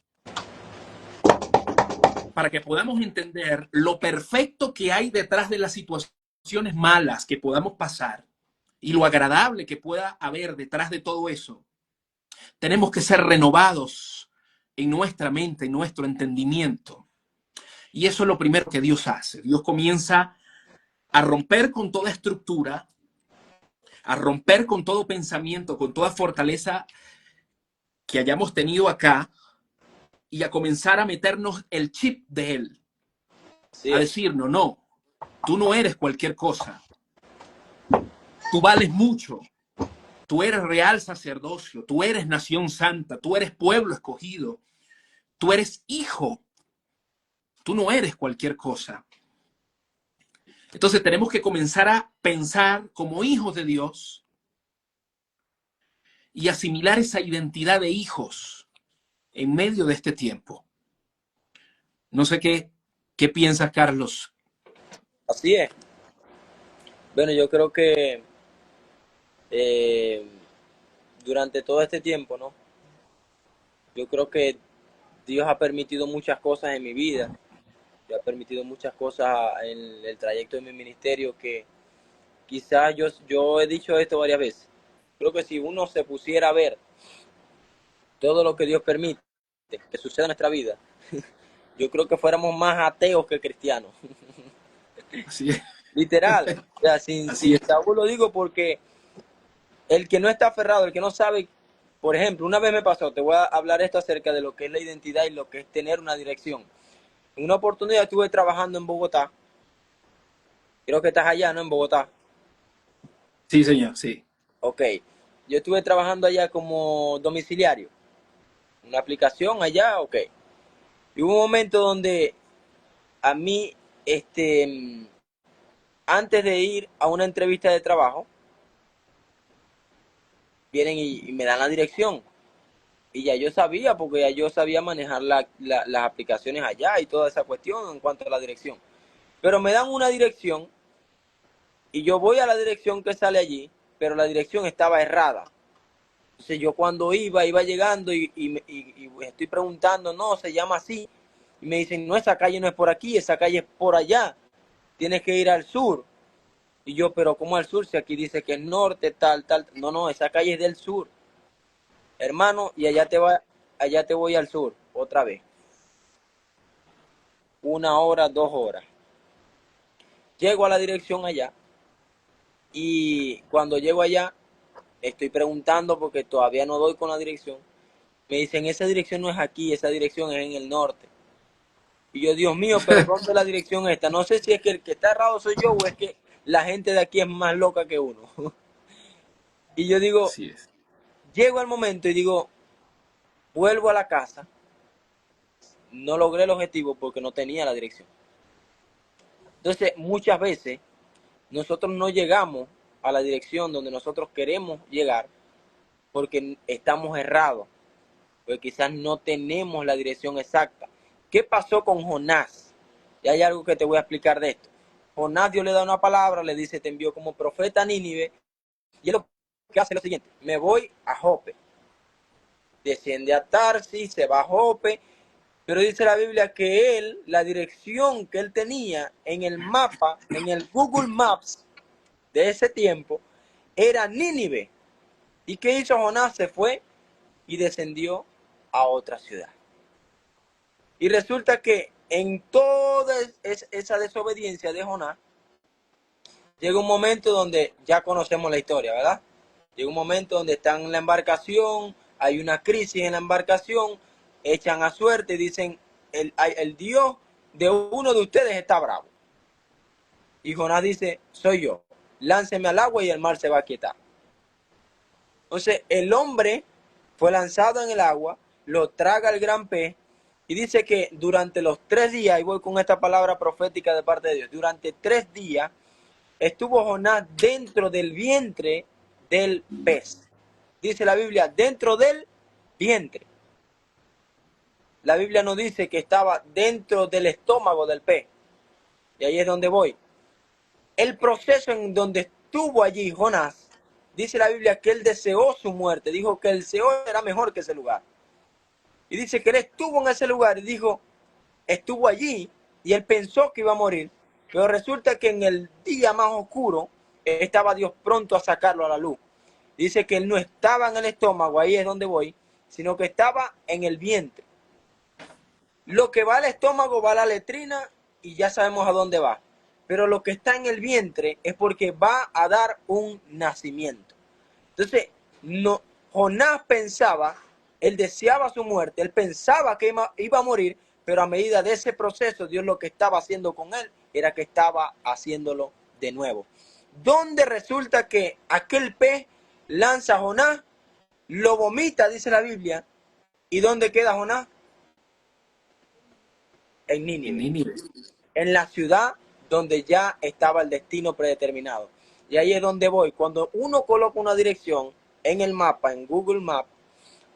para que podamos entender lo perfecto que hay detrás de las situaciones malas que podamos pasar y lo agradable que pueda haber detrás de todo eso, tenemos que ser renovados en nuestra mente, en nuestro entendimiento. Y eso es lo primero que Dios hace. Dios comienza a romper con toda estructura, a romper con todo pensamiento, con toda fortaleza que hayamos tenido acá y a comenzar a meternos el chip de Él. A decirnos, no, tú no eres cualquier cosa. Tú vales mucho. Tú eres real sacerdocio. Tú eres nación santa. Tú eres pueblo escogido. Tú eres hijo. Tú no eres cualquier cosa. Entonces tenemos que comenzar a pensar como hijos de Dios y asimilar esa identidad de hijos en medio de este tiempo. No sé qué piensas, Carlos. Así es. Bueno, yo creo que durante todo este tiempo, ¿no? Yo creo que Dios ha permitido muchas cosas en mi vida. Dios ha permitido muchas cosas en el trayecto de mi ministerio que quizás yo he dicho esto varias veces. Creo que si uno se pusiera a ver todo lo que Dios permite que suceda en nuestra vida, yo creo que fuéramos más ateos que cristianos. Así es. Literal. O sea, sin tabú lo digo porque El que no está aferrado, el que no sabe, por ejemplo, una vez me pasó, te voy a hablar esto acerca de lo que es la identidad y lo que es tener una dirección. En una oportunidad estuve trabajando en Bogotá, creo que estás allá, ¿no? En Bogotá. Sí, señor, sí. Ok, yo estuve trabajando allá como domiciliario, una aplicación allá, ok. Y hubo un momento donde a mí, este, antes de ir a una entrevista de trabajo, vienen y me dan la dirección. Y ya yo sabía, porque ya yo sabía manejar las aplicaciones allá y toda esa cuestión en cuanto a la dirección. Pero me dan una dirección y yo voy a la dirección que sale allí, pero la dirección estaba errada. Entonces yo cuando iba llegando y estoy preguntando, no, se llama así. Y me dicen, no, esa calle no es por aquí, esa calle es por allá. Tienes que ir al sur. Y yo, pero ¿cómo al sur? Si aquí dice que es norte, tal, tal. No, no, esa calle es del sur. Hermano, y allá te voy al sur, otra vez. 1 hora, 2 horas. Llego a la dirección allá y cuando llego allá estoy preguntando porque todavía no doy con la dirección. Me dicen, esa dirección no es aquí, esa dirección es en el norte. Y yo, Dios mío, pero ¿dónde es la dirección esta? No sé si es que el que está errado soy yo o es que la gente de aquí es más loca que uno. Y yo digo, Así es. llego al momento y digo, vuelvo a la casa. No logré el objetivo porque no tenía la dirección. Entonces, muchas veces nosotros no llegamos a la dirección donde nosotros queremos llegar porque estamos errados, porque quizás no tenemos la dirección exacta. ¿Qué pasó con Jonás? Y hay algo que te voy a explicar de esto. Jonás, Dios le da una palabra, le dice, te envió como profeta a Nínive, y él lo que hace es lo siguiente, me voy a Jope, desciende a Tarsis, se va a Jope, pero dice la Biblia que él, la dirección que él tenía en el mapa, en el Google Maps de ese tiempo, era Nínive. ¿Y qué hizo Jonás? Se fue y descendió a otra ciudad. Y resulta que en toda esa desobediencia de Jonás, llega un momento donde ya conocemos la historia, ¿verdad? Llega un momento donde están en la embarcación, hay una crisis en la embarcación, echan a suerte y dicen, el Dios de uno de ustedes está bravo. Y Jonás dice, soy yo, lánceme al agua y el mar se va a quietar. Entonces el hombre fue lanzado en el agua, lo traga el gran pez y dice que durante los 3 días, y voy con esta palabra profética de parte de Dios, durante 3 días estuvo Jonás dentro del vientre del pez. Dice la Biblia, dentro del vientre. La Biblia no dice que estaba dentro del estómago del pez. Y ahí es donde voy. El proceso en donde estuvo allí Jonás, dice la Biblia que él deseó su muerte. Dijo que el Seol era mejor que ese lugar. Y dice que él estuvo en ese lugar y dijo, estuvo allí y él pensó que iba a morir. Pero resulta que en el día más oscuro estaba Dios pronto a sacarlo a la luz. Dice que él no estaba en el estómago, ahí es donde voy, sino que estaba en el vientre. Lo que va al estómago va a la letrina y ya sabemos a dónde va. Pero lo que está en el vientre es porque va a dar un nacimiento. Entonces, no, Jonás pensaba, él deseaba su muerte, él pensaba que iba a morir, pero a medida de ese proceso, Dios lo que estaba haciendo con él era que estaba haciéndolo de nuevo. Donde resulta que aquel pez lanza a Jonás, lo vomita, dice la Biblia, ¿y dónde queda Jonás? En En Nínive, Nínive. en la ciudad donde ya estaba el destino predeterminado. Y ahí es donde voy. Cuando uno coloca una dirección en el mapa, en Google Maps,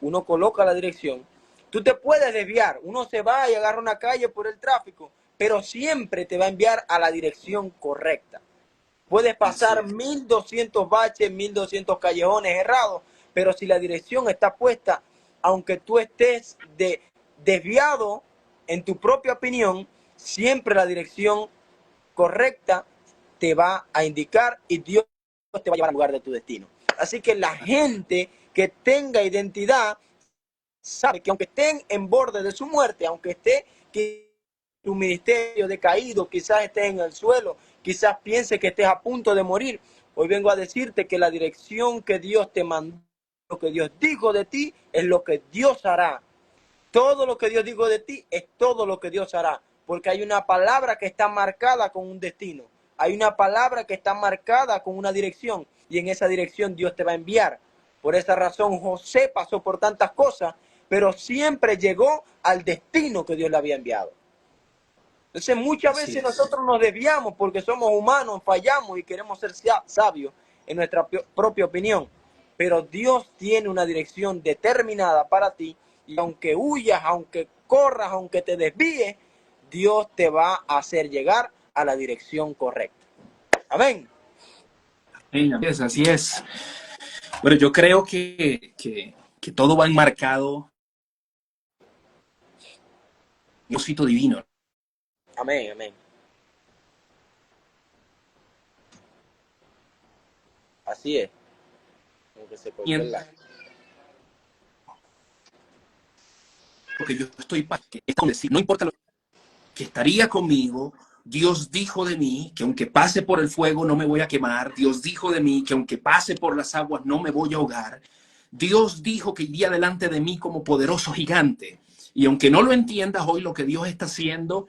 uno coloca la dirección, tú te puedes desviar. Uno se va y agarra una calle por el tráfico, pero siempre te va a enviar a la dirección correcta. Puedes Así pasar es. 1200 baches, 1200 callejones errados, pero si la dirección está puesta, aunque tú estés desviado en tu propia opinión, siempre la dirección correcta te va a indicar y Dios te va a llevar al lugar de tu destino. Así que la gente que tenga identidad sabe que aunque estén en borde de su muerte, aunque esté que tu ministerio decaído, quizás estés en el suelo, quizás piense que estés a punto de morir, Hoy vengo a decirte que la dirección que Dios te mandó, lo que Dios dijo de ti, es lo que Dios hará. Todo lo que Dios dijo de ti es todo lo que Dios hará. Porque hay una palabra que está marcada con un destino. Hay una palabra que está marcada con una dirección. Y en esa dirección Dios te va a enviar. Por esa razón José pasó por tantas cosas, pero siempre llegó al destino que Dios le había enviado. Entonces muchas Así veces es. nosotros nos desviamos porque somos humanos, fallamos y queremos ser sabios en nuestra propia opinión. Pero Dios tiene una dirección determinada para ti y aunque huyas, aunque corras, aunque te desvíes, Dios te va a hacer llegar a la dirección correcta. Amén. Así es, así es. Bueno, yo creo que todo va enmarcado en un propósito divino. Amén, amén. Así es. Aunque se cortó el like. Porque yo estoy para que no importa lo que estaría conmigo. Dios dijo de mí que aunque pase por el fuego no me voy a quemar. Dios dijo de mí que aunque pase por las aguas no me voy a ahogar. Dios dijo que iría delante de mí como poderoso gigante. Y aunque no lo entiendas hoy lo que Dios está haciendo,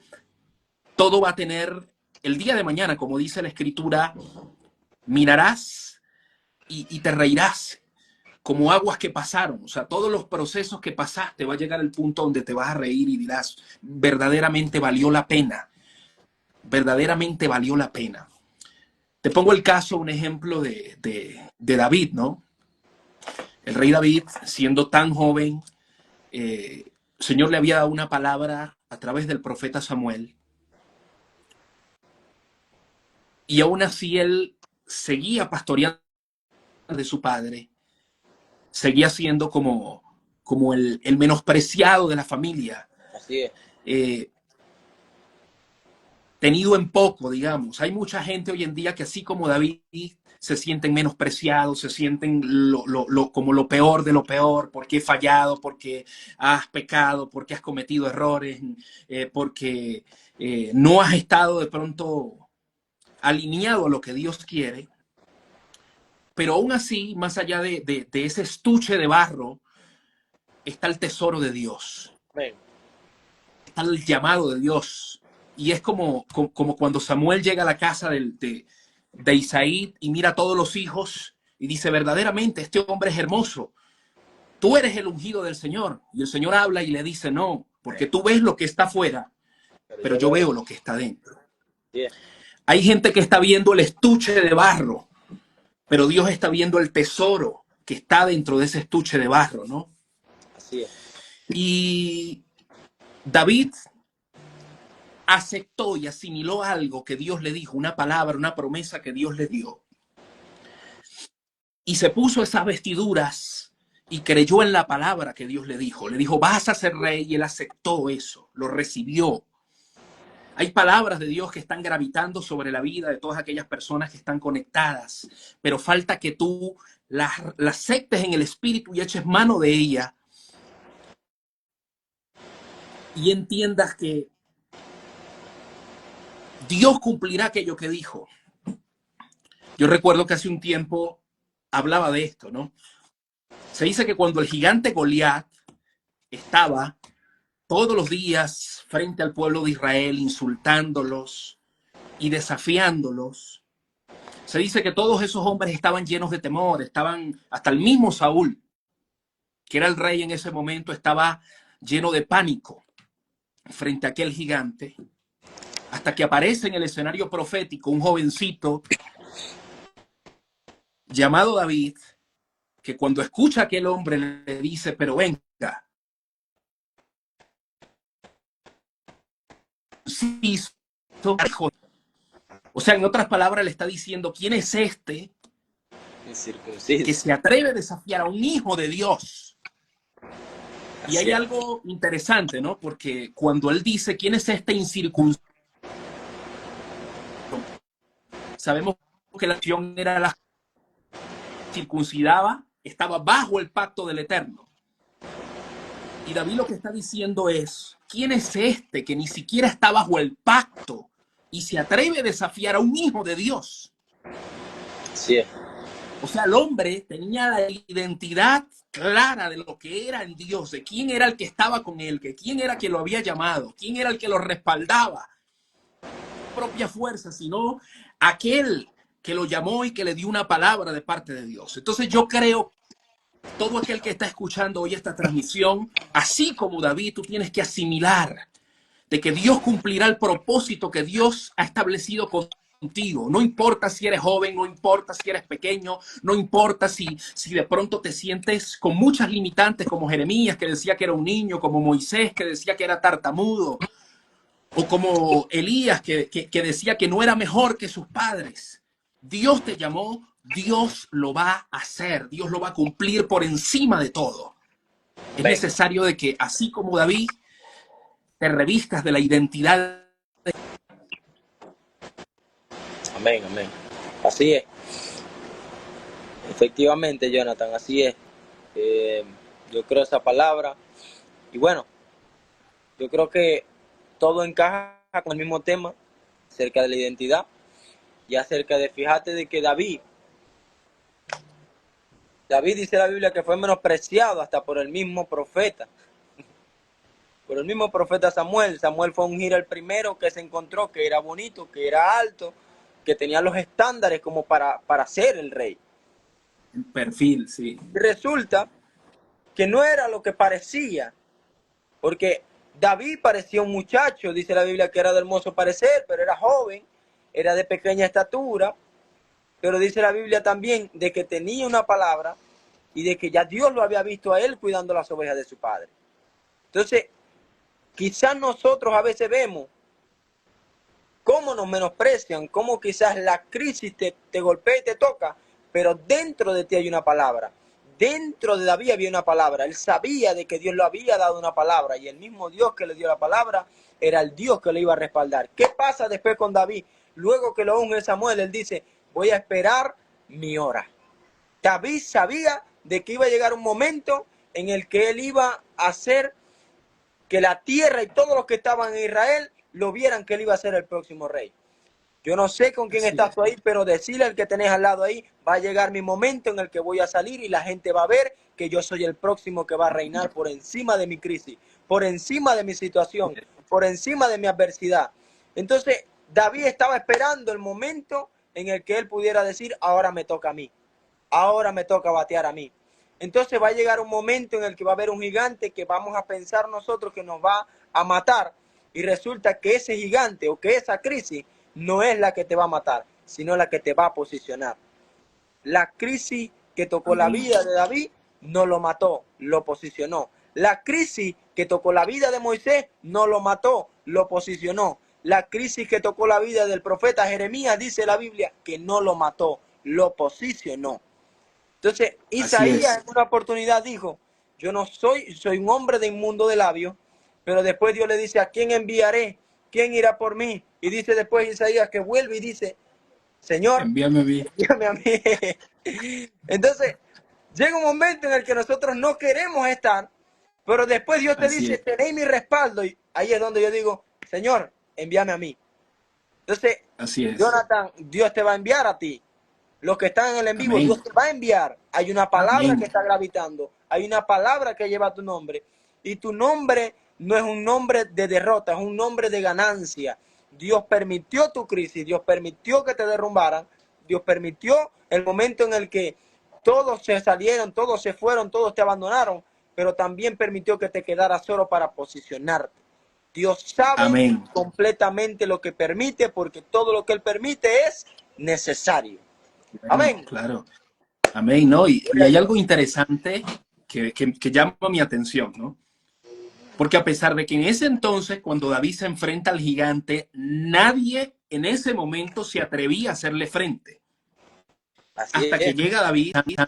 todo va a tener el día de mañana, como dice la Escritura, mirarás y te reirás como aguas que pasaron. O sea, todos los procesos que pasaste va a llegar el punto donde te vas a reír y dirás, verdaderamente valió la pena. Verdaderamente valió la pena. Te pongo el caso, un ejemplo de David, ¿no? El rey David, siendo tan joven, el Señor le había dado una palabra a través del profeta Samuel. Y aún así él seguía pastoreando de su padre, seguía siendo como el menospreciado de la familia. Así es. Tenido en poco, digamos. Hay mucha gente hoy en día que así como David se sienten menospreciados, se sienten como lo peor de lo peor, porque he fallado, porque has pecado, porque has cometido errores, porque no has estado de pronto alineado a lo que Dios quiere. Pero aún así, más allá de ese estuche de barro, está el tesoro de Dios. Amén. Está el llamado de Dios. Y es como cuando Samuel llega a la casa de Isaí y mira a todos los hijos y dice, verdaderamente, este hombre es hermoso. Tú eres el ungido del Señor. Y el Señor habla y le dice, no, porque tú ves lo que está afuera, pero yo veo lo que está dentro. Hay gente que está viendo el estuche de barro, pero Dios está viendo el tesoro que está dentro de ese estuche de barro, ¿no? Así es. Y David aceptó y asimiló algo que Dios le dijo, una palabra, una promesa que Dios le dio. Y se puso esas vestiduras y creyó en la palabra que Dios le dijo. Le dijo, vas a ser rey, y él aceptó eso, lo recibió. Hay palabras de Dios que están gravitando sobre la vida de todas aquellas personas que están conectadas, pero falta que tú las aceptes en el espíritu y eches mano de ella y entiendas que Dios cumplirá aquello que dijo. Yo recuerdo que hace un tiempo hablaba de esto, ¿no? Se dice que cuando el gigante Goliat estaba todos los días frente al pueblo de Israel, insultándolos y desafiándolos, se dice que todos esos hombres estaban llenos de temor, estaban, hasta el mismo Saúl, que era el rey en ese momento, estaba lleno de pánico frente a aquel gigante, hasta que aparece en el escenario profético un jovencito llamado David, que cuando escucha a aquel hombre le dice, pero venga, o sea, en otras palabras le está diciendo, ¿quién es este que se atreve a desafiar a un hijo de Dios? Y hay algo interesante, ¿no? Porque cuando él dice, ¿quién es este incircunciso? Sabemos que la acción era la circuncidaba, estaba bajo el pacto del Eterno. Y David lo que está diciendo es, ¿quién es este que ni siquiera está bajo el pacto y se atreve a desafiar a un hijo de Dios? Así es. O sea, el hombre tenía la identidad clara de lo que era en Dios, de quién era el que estaba con él, que quién era que lo había llamado, quién era el que lo respaldaba. Propia fuerza, sino aquel que lo llamó y que le dio una palabra de parte de Dios. Entonces yo creo que todo aquel que está escuchando hoy esta transmisión, así como David, tú tienes que asimilar de que Dios cumplirá el propósito que Dios ha establecido contigo. No importa si eres joven, no importa si eres pequeño, no importa si de pronto te sientes con muchas limitantes, como Jeremías, que decía que era un niño, como Moisés, que decía que era tartamudo, o como Elías, que decía que no era mejor que sus padres. Dios te llamó, Dios lo va a hacer, Dios lo va a cumplir por encima de todo. Es Amén. necesario de que, así como David, te revistas de la identidad. Amén, amén. Así es. Efectivamente, Jonathan, así es. Eh, yo creo esa palabra. Y bueno, yo creo que todo encaja con el mismo tema, acerca de la identidad y acerca de, fíjate de que David dice la Biblia que fue menospreciado hasta por el mismo profeta. Por el mismo profeta Samuel. Samuel fue a ungir al primero que se encontró, que era bonito, que era alto, que tenía los estándares como para ser el rey. El perfil, sí. Y resulta que no era lo que parecía, porque David parecía un muchacho, dice la Biblia que era de hermoso parecer, pero era joven, era de pequeña estatura, pero dice la Biblia también de que tenía una palabra y de que ya Dios lo había visto a él cuidando las ovejas de su padre. Entonces, quizás nosotros a veces vemos cómo nos menosprecian, cómo quizás la crisis te golpea y te toca, pero dentro de ti hay una palabra. Dentro de David había una palabra. Él sabía de que Dios le había dado una palabra y el mismo Dios que le dio la palabra era el Dios que le iba a respaldar. ¿Qué pasa después con David? Luego que lo unge Samuel, él dice, voy a esperar mi hora. David sabía de que iba a llegar un momento en el que él iba a hacer que la tierra y todos los que estaban en Israel lo vieran que él iba a ser el próximo rey. Yo no sé con quién estás tú ahí, pero decirle al que tenés al lado ahí, va a llegar mi momento en el que voy a salir y la gente va a ver que yo soy el próximo que va a reinar por encima de mi crisis, por encima de mi situación, por encima de mi adversidad. Entonces, David estaba esperando el momento en el que él pudiera decir, ahora me toca a mí, ahora me toca batear a mí. Entonces va a llegar un momento en el que va a haber un gigante que vamos a pensar nosotros que nos va a matar y resulta que ese gigante o que esa crisis no es la que te va a matar, sino la que te va a posicionar. La crisis que tocó la vida de David no lo mató, lo posicionó. La crisis que tocó la vida de Moisés no lo mató, lo posicionó. La crisis que tocó la vida del profeta Jeremías, dice la Biblia, que no lo mató, lo posicionó. Entonces, Isaías en una oportunidad dijo, yo no soy un hombre de inmundo de labios, pero después Dios le dice, ¿a quién enviaré? ¿Quién irá por mí? Y dice después Isaías que vuelve y dice, Señor, Envíame a mí. envíame a mí. Entonces, llega un momento en el que nosotros no queremos estar, pero después Dios te dice, tenéis mi respaldo. Y ahí es donde yo digo, Señor, envíame a mí. Entonces, Jonathan, Dios te va a enviar a ti. Los que están en el en vivo, Amén. Dios te va a enviar. Hay una palabra Amén. que está gravitando. Hay una palabra que lleva tu nombre. Y tu nombre no es un nombre de derrota, es un nombre de ganancia. Dios permitió tu crisis, Dios permitió que te derrumbaran, Dios permitió el momento en el que todos se salieron, todos se fueron, todos te abandonaron, pero también permitió que te quedaras solo para posicionarte. Dios sabe Amén. completamente lo que permite, porque todo lo que Él permite es necesario. Amén. Claro. Amén, ¿no? Y hay algo interesante que llama mi atención, ¿no? Porque a pesar de que en ese entonces, cuando David se enfrenta al gigante, nadie en ese momento se atrevía a hacerle frente. Así Hasta es. que llega David